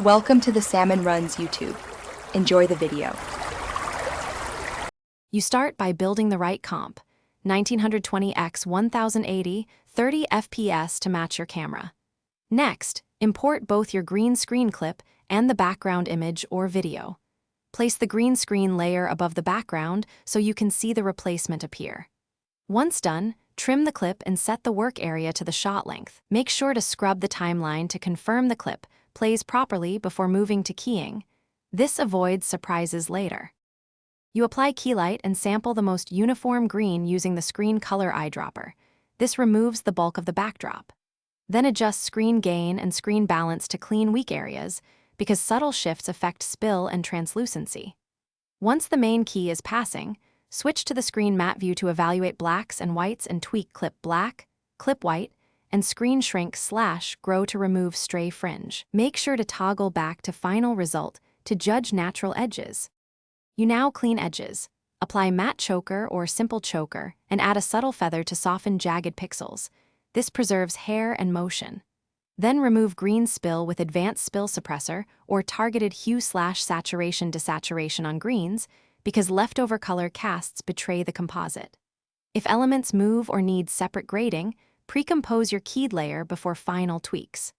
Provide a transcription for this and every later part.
Welcome to the Salmon Runs YouTube. Enjoy the video. You start by building the right comp, 1920x 1080, 30 FPS to match your camera. Next, import both your green screen clip and the background image or video. Place the green screen layer above the background so you can see the replacement appear. Once done, trim the clip and set the work area to the shot length. Make sure to scrub the timeline to confirm the clip plays properly before moving to keying. This avoids surprises later. You apply key light and sample the most uniform green using the screen color eyedropper. This removes the bulk of the backdrop. Then adjust screen gain and screen balance to clean weak areas because subtle shifts affect spill and translucency. Once the main key is passing, switch to the screen matte view to evaluate blacks and whites and tweak clip black, clip white, and screen shrink / grow to remove stray fringe. Make sure to toggle back to final result to judge natural edges. You now clean edges. Apply matte choker or simple choker and add a subtle feather to soften jagged pixels. This preserves hair and motion. Then remove green spill with advanced spill suppressor or targeted hue / saturation desaturation on greens because leftover color casts betray the composite. If elements move or need separate grading, pre-compose your keyed layer before final tweaks.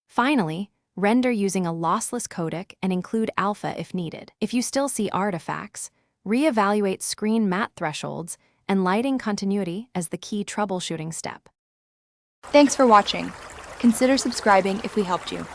Finally, render using a lossless codec and include alpha if needed. If you still see artifacts, re-evaluate screen matte thresholds and lighting continuity as the key troubleshooting step. Thanks for watching. Consider subscribing if we helped you.